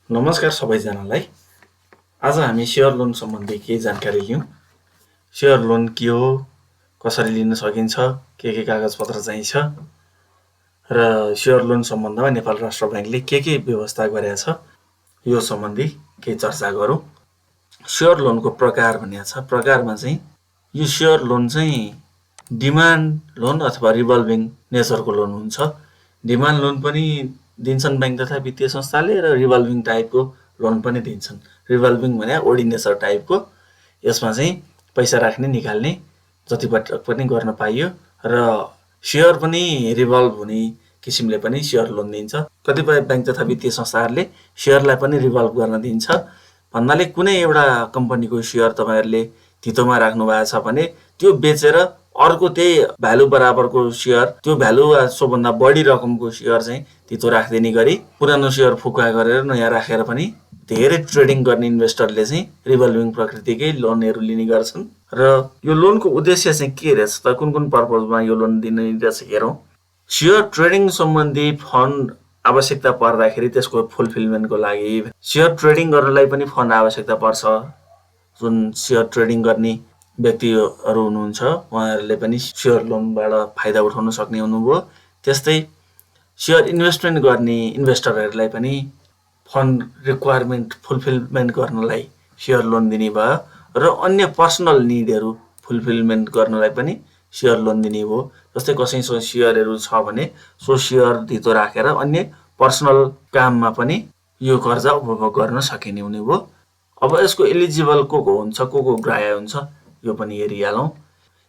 नमस्कार सबैजनालाई। आज हामी सेयर लोन सम्बन्धी केही जानकारी लियौँ। सेयर लोन के हो, कसरी लिन सकिन्छ, के कागजपत्र चाहिन्छ र सेयर लोन सम्बन्धमा नेपाल राष्ट्र बैंकले के व्यवस्था गरेको छ, यो सम्बन्धी केही चर्चा गरौँ। सेयर लोनको प्रकार भनिएको छ। प्रकारमा चाहिँ यो सेयर लोन चाहिँ डिमान्ड लोन अथवा रिभल्भिङ नेचरको लोन हुन्छ। डिमान्ड लोन पनि दिन्छन् बैंक तथा वित्तीय संस्थाले र रिभल्भिङ टाइपको लोन पनि दिन्छन्। रिभल्भिङ भने ओर्डिनेचर टाइपको, यसमा चाहिँ पैसा राख्ने निकाल्ने जतिपटक पनि गर्न पाइयो र सेयर पनि रिभल्भ हुने किसिमले पनि सेयर लोन दिन्छ। कतिपय बैंक तथा वित्तीय संस्थाहरूले सेयरलाई पनि रिभल्भ गर्न दिन्छ। भन्नाले कुनै एउटा कम्पनीको सेयर तपाईहरुले धितोमा राख्नु भएको छ भने त्यो बेचेर अर्को त्यही भ्यालु बराबरको सेयर, त्यो भ्यालु वा सोभन्दा बढी रकमको सेयर चाहिँ धितो राख्दिने गरी पुरानो सेयर फुक्का गरेर नयाँ राखेर पनि धेरै ट्रेडिङ गर्ने इन्भेस्टरले चाहिँ रिभल्भिङ प्रकृतिकै लोनहरू लिने गर्छन्। र यो लोनको उद्देश्य चाहिँ के रहेछ त, कुन पर्पजमा यो लोन दिने रहेछ हेरौँ। सेयर ट्रेडिङ सम्बन्धी फन्ड आवश्यकता पर्दाखेरि त्यसको फुलफिलमेन्टको लागि सेयर ट्रेडिङ गर्नलाई पनि फन्ड आवश्यकता पर्छ। जुन सेयर ट्रेडिङ गर्ने व्यक्तिहरू हुनुहुन्छ उहाँहरूले पनि सेयर लोनबाट फाइदा उठाउन सक्ने हुनुभयो। त्यस्तै सेयर इन्भेस्टमेन्ट गर्ने इन्भेस्टरहरूलाई पनि फन्ड रिक्वायरमेन्ट फुलफिलमेन्ट गर्नलाई सेयर लोन दिने भयो र अन्य पर्सनल निडहरू फुलफिलमेन्ट गर्नलाई पनि सेयर लोन दिने भयो। जस्तै कसैसँग सेयरहरू छ भने सो सेयर धितो राखेर अन्य पर्सनल काममा पनि यो कर्जा उपभोग गर्न सकिने हुने भयो। अब यसको एलिजिबल को हुन्छ, को ग्राह्य हुन्छ, यो पनि हेरिहालौँ।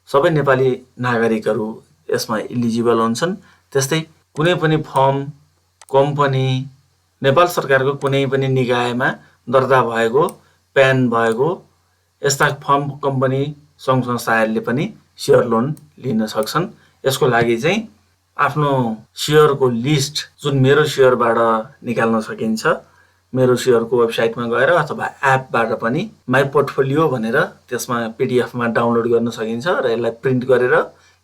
सबै नेपाली नागरिकहरू यसमा एलिजिबल हुन्छन्। त्यस्तै कुनै पनि फर्म, कम्पनी, नेपाल सरकारको कुनै पनि निकायमा दर्ता भएको, प्यान भएको यस्ता फर्म, कम्पनी, सङ्घ संस्थाहरूले पनि सेयर लोन लिन सक्छन्। यसको लागि चाहिँ आफ्नो सेयरको लिस्ट जुन मेरो सेयरबाट निकाल्न सकिन्छ, मेरो सेयरको वेबसाइटमा गएर अथवा एपबाट पनि माई पोर्टफोलियो भनेर त्यसमा पीडीएफमा डाउनलोड गर्न सकिन्छ र यसलाई प्रिन्ट गरेर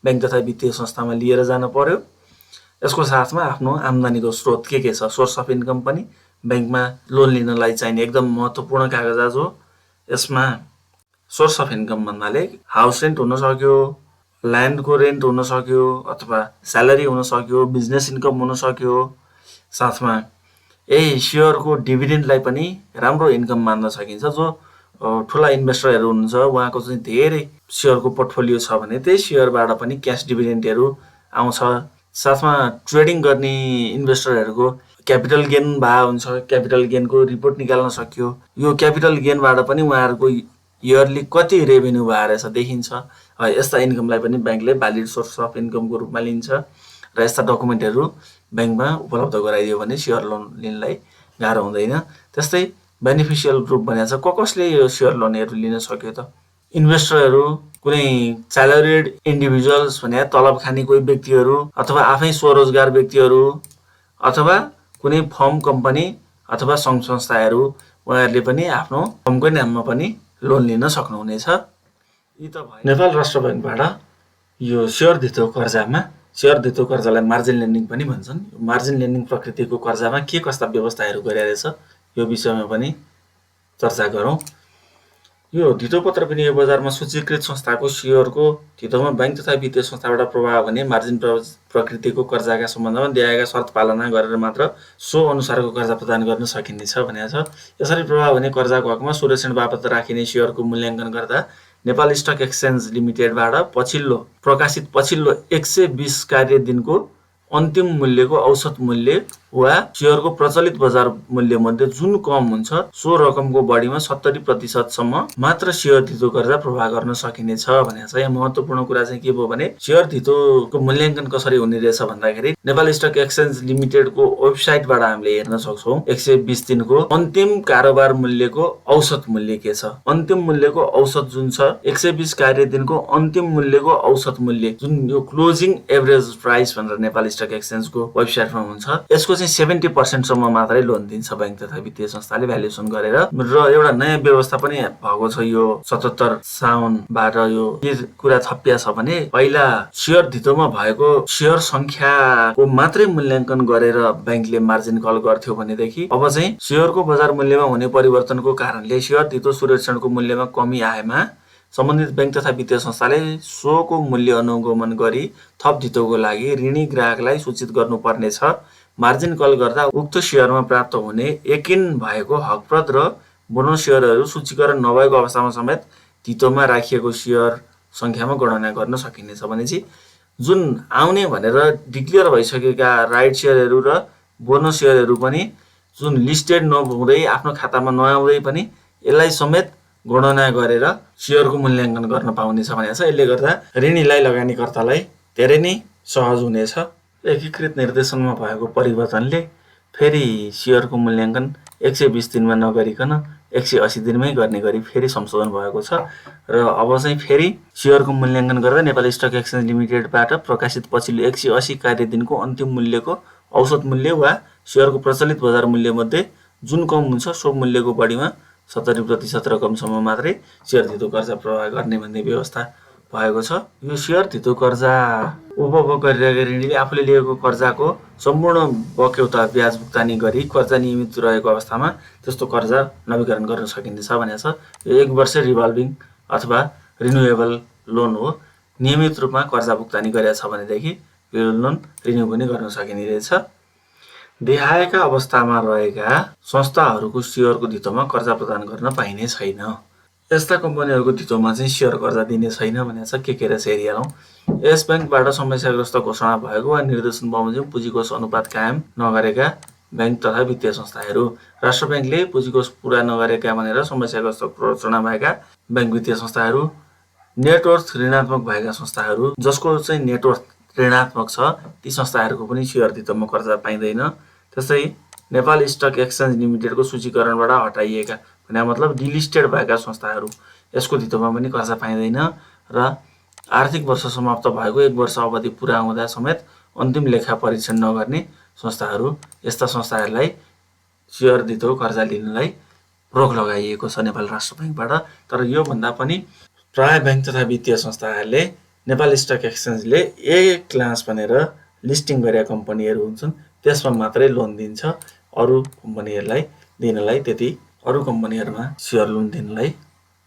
बैंक तथा वित्तीय संस्थामा लिएर जान पर्यो। यसको साथमा आफ्नो आम्दानीको स्रोत के छ, सोर्स अफ इन्कम पनि बैंकमा लोन लिनलाई चाहिने एकदम महत्त्वपूर्ण कागजात हो। यसमा सोर्स अफ इन्कम भन्नाले हाउस रेन्ट हुन सक्यो, ल्यान्डको रेन्ट हुन सक्यो, अथवा स्यालेरी हुन सक्यो, बिजनेस इन्कम हुन सक्यो। साथमा यही सेयरको डिभिडेन्डलाई पनि राम्रो इन्कम मान्न सकिन्छ। जो ठुला इन्भेस्टरहरू हुनुहुन्छ उहाँको चाहिँ धेरै सेयरको पोर्टफोलियो छ भने त्यही सेयरबाट पनि क्यास डिभिडेन्डहरू आउँछ। साथमा ट्रेडिङ गर्ने इन्भेस्टरहरूको क्यापिटल गेन भए हुन्छ, क्यापिटल गेनको रिपोर्ट निकाल्न सक्यो। यो क्यापिटल गेनबाट पनि उहाँहरूको इयरली कति रेभेन्यू भए रहेछ देखिन्छ। यस्ता इन्कमलाई पनि बैंकले भ्यालिड सोर्स अफ इन्कमको रूपमा लिन्छ र यस्ता डकुमेन्टहरू बैंकमा उपलब्ध गराइदियो भने सेयर लोन लिनलाई गाह्रो हुँदैन। त्यस्तै बेनिफिसियल ग्रुप भनेको छ, कसले यो सेयर लोनहरू लिन सक्यो त? इन्भेस्टरहरू, कुनै स्यालेरिड इन्डिभिजुअल्स भने तलब खाने कोही व्यक्तिहरू, अथवा आफै स्वरोजगार व्यक्तिहरू, अथवा कुनै फर्म, कम्पनी अथवा सङ्घ संस्थाहरू, उहाँहरूले पनि आफ्नो फर्मकै नाममा पनि लोन लिन सक्नुहुनेछ। यी त भयो नेपाल राष्ट्र बैंकबाट यो सेयर धितो कर्जामा। सेयर धितो कर्जालाई मार्जिन लेन्डिङ पनि भन्छन्। मार्जिन लेन्डिङ प्रकृतिको कर्जामा के कस्ता व्यवस्थाहरू गरेको रहेछ यो विषयमा पनि चर्चा गरौँ। यो धितो पत्र विनियोग बजारमा सूचीकृत संस्थाको सेयरको धितोमा बैंक तथा वित्तीय संस्थाबाट प्रभाव हुने मार्जिन प्रकृतिको कर्जाका सम्बन्धमा दिएका शर्त पालना गरेर मात्र सो अनुसारको कर्जा प्रदान गर्न सकिनेछ भनेको छ। यसरी प्रभाव हुने कर्जाको हकमा सुरक्षण बापत राखिने सेयरको मूल्याङ्कन गर्दा नेपाल स्टक एक्सचेन्ज लिमिटेडबाट प्रकाशित पछिल्लो 120 कार्य दिनको अन्तिम मूल्यको औसत मूल्य वा सेयरको प्रचलित बजार मूल्य मध्ये जुन कम हुन्छ सो रकमको बढीमा 70% सम्म मात्र सेयर धितो कर्जा प्रवाह गर्न सकिनेछ भनेको छ। यहाँ महत्त्वपूर्ण कुरा चाहिँ के भयो भने सेयर धितोको मूल्याङ्कन कसरी हुने रहेछ भन्दाखेरि नेपाल स्टक एक्सचेन्ज लिमिटेडको वेबसाइटबाट हामीले हेर्न सक्छौँ 120 दिनको अन्तिम कारोबार मूल्यको औसत मूल्य के छ। अन्तिम मूल्यको औसत जुन छ 120 कार्य दिनको अन्तिम मूल्यको औसत मूल्य जुन यो क्लोजिङ एभरेज प्राइस भनेर नेपाल स्टक एक्सचेन्जको वेबसाइटमा हुन्छ, यसको चाहिँ चाहिँ 70% सम्म मात्रै लोन दिन्छ बैंक तथा वित्तीय संस्थाले भ्यालुएसन गरेर। र एउटा नयाँ व्यवस्था पनि भएको छ यो 77 साउनबाट यो के कुरा थपिया छ भने पहिला शेयर धितोमा भएको शेयर संख्याको मात्रै मूल्याङ्कन गरेर बैंकले मार्जिन कल गर्थ्यो भनेदेखि अब चाहिँ शेयरको बजार मूल्यमा हुने परिवर्तनको कारणले शेयर धितो सुरक्षणको मूल्यमा कमी आएमा सम्बन्धित बैंक तथा वित्तीय संस्थाले सोको मूल्य अनुगमन गरी थप धितोको लागि ऋणी ग्राहकलाई सूचित गर्नुपर्नेछ। मार्जिन कल गर्दा उक्त शेयरमा प्राप्त हुने यकिन भएको हकप्रद र बोनस शेयरहरू सूचीकरण नभएको अवस्थामा समेत धितोमा राखिएको शेयर संख्यामा गणना गर्न सकिनेछ भनेपछि जुन आउने भनेर डिक्लेयर भइसकेका राइट शेयरहरू र बोनस शेयरहरू पनि जुन लिस्टेड नहुँदै आफ्नो खातामा नआउँदै पनि यसलाई समेत गणना गरेर शेयरको मूल्याङ्कन गर्न पाउनेछ भनेको छ। यसले गर्दा ऋणीलाई लगानीकर्तालाई धेरै नै सहज हुनेछ। एकीकृत निर्देशनमा भएको परिवर्तनले फेरि शेयरको मूल्याङ्कन 120 दिनमा नगरिकन 180 दिनमै गर्ने गरी फेरि संशोधन भएको छ र अब चाहिँ फेरि शेयरको मूल्याङ्कन गरेर नेपाली स्टक एक्सचेन्ज लिमिटेडबाट प्रकाशित पछिल्लो 180 कार्य दिनको अन्तिम मूल्यको औसत मूल्य वा शेयरको प्रचलित बजार मूल्यमध्ये जुन कम हुन्छ सो मूल्यको बढीमा 70% रकमसम्म मात्रै शेयर धितो कर्जा प्रवाह गर्ने भन्ने व्यवस्था भएको छ। यो शेयर धितो कर्जा उपभोग गरिरहेका ऋणीले आफूले लिएको कर्जाको सम्पूर्ण बक्यौता ब्याज भुक्तानी गरी कर्जा नियमित रहेको अवस्थामा त्यस्तो कर्जा नवीकरण गर्न सकिनेछ भनेको छ। यो 1 वर्ष रिभल्भिङ अथवा रिन्युएबल लोन हो। नियमित रूपमा कर्जा भुक्तानी गरेको छ भनेदेखि यो लोन रिन्यू पनि गर्न सकिने रहेछ। देखाएका अवस्थामा रहेका संस्थाहरूको शेयरको धितोमा कर्जा प्रदान गर्न पाइने छैन। यस्ता कम्पनीहरूको धितोमा चाहिँ शेयर कर्जा दिने छैन भनेको छ। के रहेछ हेरिहालौँ। यस बैंकबाट समस्याग्रस्त घोषणा भएको वा निर्देशन बमोजिम पुँजीकोष अनुपात कायम नगरेका बैंक तथा वित्तीय संस्थाहरू। राष्ट्र बैंकले पुँजीकोष पुरा नगरेका भनेर समस्याग्रस्त घोषणा भएका बैंक वित्तीय संस्थाहरू, नेटवर्थ ऋणात्मक भएका संस्थाहरू जसको चाहिँ नेटवर्थ ऋणात्मक छ ती संस्थाहरूको पनि शेयर धितोमा कर्जा पाइँदैन। त्यस्तै नेपाल स्टक एक्सचेन्ज लिमिटेडको सूचीकरणबाट हटाइएका भने मतलब डिलिस्टेड भएका संस्थाहरू यसको धितोमा पनि कर्जा पाइँदैन र आर्थिक वर्ष समाप्त भएको 1 वर्ष अवधि पुरा हुँदा समेत अन्तिम लेखा परीक्षण नगर्ने संस्थाहरू यस्ता संस्थाहरूलाई शेयर धितो कर्जा लिनलाई रोक लगाइएको छ नेपाल राष्ट्र बैंकबाट। तर यो भन्दा पनि प्राय बैंक तथा वित्तीय संस्थाहरूले नेपाल स्टक एक्सचेन्जले ए क्लास भनेर लिस्टिङ गरेका कम्पनीहरू हुन्छन् त्यसमा मात्रै लोन दिन्छ। अरू कम्पनीहरूलाई दिनलाई त्यति अरू कम्पनीहरूमा शेयर लोन दिनलाई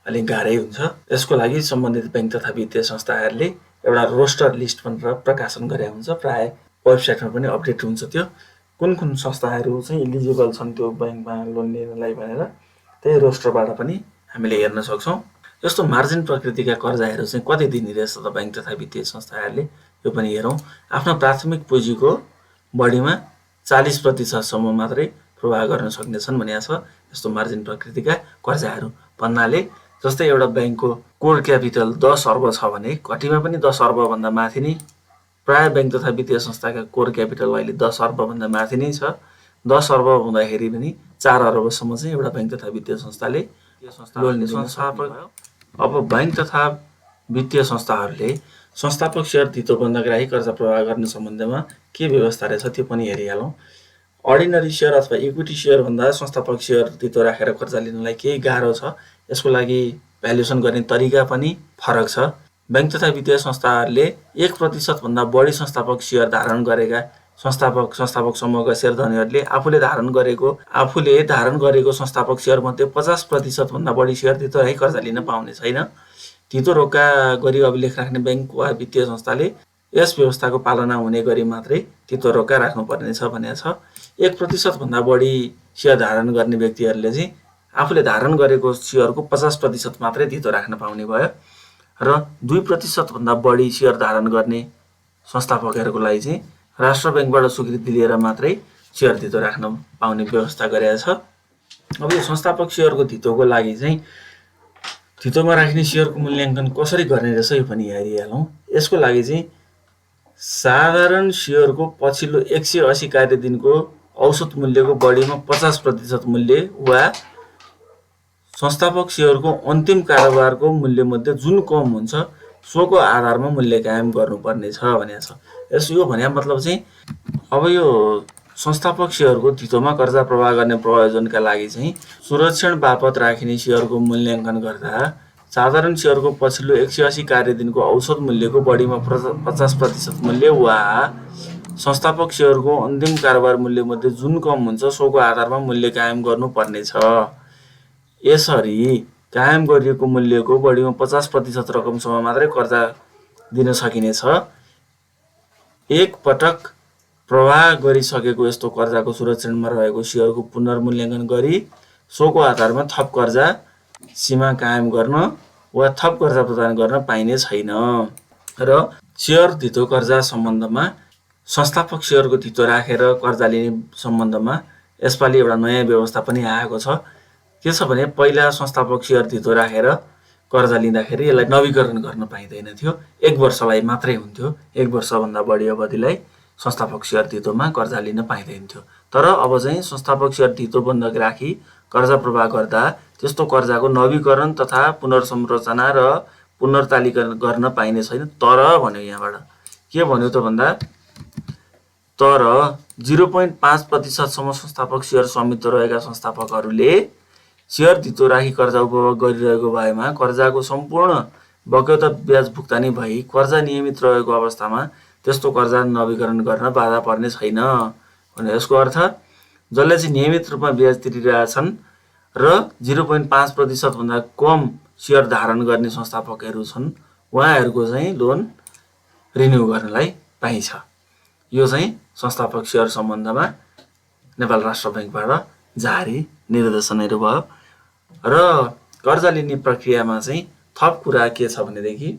अलिक गाह्रै हुन्छ। यसको लागि सम्बन्धित बैंक तथा वित्तीय संस्थाहरूले एउटा रोस्टर लिस्ट भनेर प्रकाशन गरे हुन्छ। प्राय वेबसाइटमा पनि अपडेट हुन्छ त्यो कुन कुन संस्थाहरू चाहिँ इलिजिबल छन् त्यो बैंकमा लोन लिनलाई भनेर त्यही रोस्टरबाट पनि हामीले हेर्न सक्छौँ। यस्तो मार्जिन प्रकृतिका कर्जाहरू चाहिँ कति दिने रहेछ त बैंक तथा वित्तीय संस्थाहरूले यो पनि हेरौँ। आफ्नो प्राथमिक पुँजीको बढीमा 40% सम्म मात्रै प्रवाह गर्न सक्नेछन् भनेको छ यस्तो मार्जिन प्रकृतिका कर्जाहरू भन्नाले। जस्तै एउटा बैंकको कोर क्यापिटल 10 अर्ब छ भने घटीमा पनि 10 अर्बभन्दा माथि नै प्राय बैंक तथा वित्तीय संस्थाका कोर क्यापिटल अहिले 10 अर्बभन्दा माथि नै छ। 10 अर्ब हुँदाखेरि पनि 4 अर्बसम्म चाहिँ एउटा बैंक तथा वित्तीय संस्थाले लोन दिन सक्छ। अब बैंक तथा वित्तीय संस्थाहरूले संस्थापक शेयर धितो बन्धग्राही कर्जा प्रवाह गर्ने सम्बन्धमा के व्यवस्था रहेछ त्यो पनि हेरिहालौँ। अर्डिनरी शेयर अथवा इक्विटी शेयर भन्दा संस्थापक शेयर धितो राखेर कर्जा लिनलाई केही गाह्रो छ। यसको लागि भ्यालुएसन गर्ने तरिका पनि फरक छ। बैंक तथा वित्तीय संस्थाहरूले 1% भन्दा बढी संस्थापक शेयर धारण गरेका संस्थापक समूहका शेयरधनीहरूले आफूले धारण गरेको संस्थापक शेयर मध्ये 50% भन्दा बढी शेयर धितो राखी कर्जा लिन पाउने छैन। धितो रोका गरी अभिलेख राख्ने बैंक वा वित्तीय संस्थाले यस व्यवस्थाको पालना हुने गरी मात्रै धितो रोका राख्नुपर्नेछ भनेको छ। 1% भन्दा बढी शेयर धारण गर्ने व्यक्तिहरूले चाहिँ आफूले धारण गरेको शेयरको 50% मात्रै धितो राख्न पाउने भयो र 2% भन्दा बढी शेयर धारण गर्ने संस्थापकहरूको लागि चाहिँ राष्ट्र बैंकबाट स्वीकृति लिएर मात्रै शेयर धितो राख्न पाउने व्यवस्था गरेको छ। अब यो संस्थापक शेयरको धितोको लागि चाहिँ धितोमा राख्ने शेयरको मूल्याङ्कन कसरी गर्ने रहेछ यो पनि हेरिहालौँ। यसको लागि चाहिँ साधारण शेयरको पछिल्लो 180 कार्य दिनको औसत मूल्यको बढीमा 50% मूल्य वा संस्थापक शेयरको अन्तिम कारोबारको मूल्यमध्ये जुन कम हुन्छ सोको आधारमा मूल्य कायम गर्नुपर्ने छ भनेको छ। यो भने मतलब चाहिँ अब यो संस्थापक सेयरको धितोमा कर्जा प्रवाह गर्ने प्रयोजनका लागि चाहिँ सुरक्षण बापत राखिने सेयरको मूल्याङ्कन गर्दा साधारण सेयरको पछिल्लो 180 कार्यदिनको औसत मूल्यको बढीमा 50% मूल्य वा संस्थापक सेयरको अन्तिम कारोबार मूल्यमध्ये जुन कम हुन्छ सोको आधारमा मूल्य कायम गर्नुपर्नेछ। यसरी कायम गरिएको मूल्यको बढीमा 50% रकमसम्म मात्रै कर्जा दिन सकिनेछ। एक पटक प्रवाह गरिसकेको यस्तो कर्जाको सुरक्षणमा रहेको सेयरको पुनर्मूल्याङ्कन गरी सोको आधारमा थप कर्जा सीमा कायम गर्न वा थप कर्जा प्रदान गर्न पाइने छैन। र सेयर धितो कर्जा सम्बन्धमा संस्थापक सेयरको धितो राखेर कर्जा लिने सम्बन्धमा यसपालि एउटा नयाँ व्यवस्था पनि आएको छ। के छ भने पहिला संस्थापक सेयर धितो राखेर कर्जा लिँदाखेरि यसलाई नवीकरण गर्न पाइँदैन थियो, 1 वर्षलाई मात्रै हुन्थ्यो। 1 वर्षभन्दा बढी अवधिलाई संस्थापक सेयर धितोमा कर्जा लिन पाइँदैन थियो। तर अब चाहिँ संस्थापक सेयर धितो बन्धक राखी कर्जा प्रवाह गर्दा त्यस्तो कर्जाको नवीकरण तथा पुनर्संरचना र पुनर्तालिका गर्न पाइने छैन। तर भन्यो यहाँबाट के भन्यो त भन्दा तर 0.5% सम्म संस्थापक सेयर स्वामित्व रहेका संस्थापकहरूले सेयर धितो राखी कर्जा उपभोग गरिरहेको भएमा कर्जाको सम्पूर्ण बक्यौता ब्याज भुक्तानी भई कर्जा नियमित रहेको अवस्थामा त्यस्तो कर्जा नवीकरण गर्न बाधा पर्ने छैन। भने यसको अर्थ जसले चाहिँ नियमित रूपमा ब्याज तिरिरहेछन् र 0.5% भन्दा कम सेयर धारण गर्ने संस्थापकहरू छन् उहाँहरूको चाहिँ लोन रिन्यू गर्नलाई पाइन्छ। यो चाहिँ संस्थापक सेयर सम्बन्धमा नेपाल राष्ट्र बैंकबाट जारी निर्देशनहरू भयो। र कर्जा लिने प्रक्रियामा चाहिँ थप कुरा के छ भनेदेखि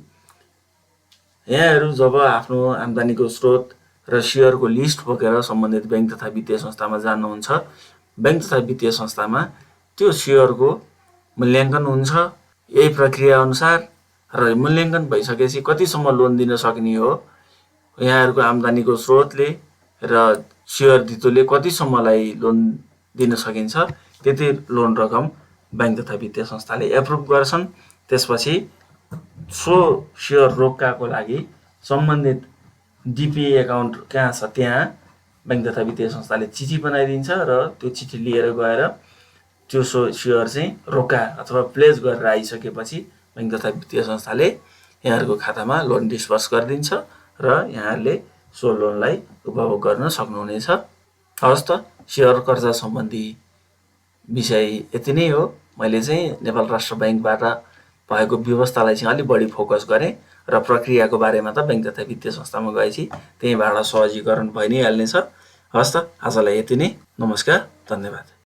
यहाँहरू जब आफ्नो आम्दानीको स्रोत र सेयरको लिस्ट बोकेर सम्बन्धित बैंक तथा वित्तीय संस्थामा जानुहुन्छ, बैंक तथा वित्तीय संस्थामा त्यो सेयरको मूल्याङ्कन हुन्छ यही प्रक्रिया अनुसार। र मूल्याङ्कन भइसकेपछि कतिसम्म लोन दिन सक्ने हो, यहाँहरूको आम्दानीको स्रोतले र सेयर धितोले कतिसम्मलाई लोन दिन सकिन्छ त्यति लोन रकम बैंक तथा वित्तीय संस्थाले एप्रुभ गर्छन्। त्यसपछि सो सेयर रोक्काको लागि सम्बन्धित डिपिए एकाउन्ट कहाँ छ त्यहाँ बैंक तथा वित्तीय संस्थाले चिठी बनाइदिन्छ र त्यो चिठी लिएर गएर त्यो सेयर चाहिँ रोक्का अथवा प्लेज गरेर आइसकेपछि बैंक तथा वित्तीय संस्थाले यहाँहरूको खातामा लोन डिस्पर्स गरिदिन्छ र यहाँहरूले सो लोनलाई उपभोग गर्न सक्नुहुनेछ। हवस् त, सेयर कर्जा सम्बन्धी विषय यति नै हो। मैले चाहिँ नेपाल राष्ट्र बैंकबाट भएको व्यवस्थालाई चाहिँ अलि बढी फोकस गरेँ र प्रक्रियाको बारेमा त बैंक तथा वित्तीय संस्थामा गएपछि त्यहीँबाट सहजीकरण भइ नै हाल्नेछ। हवस् त, आजलाई यति नै। नमस्कार, धन्यवाद।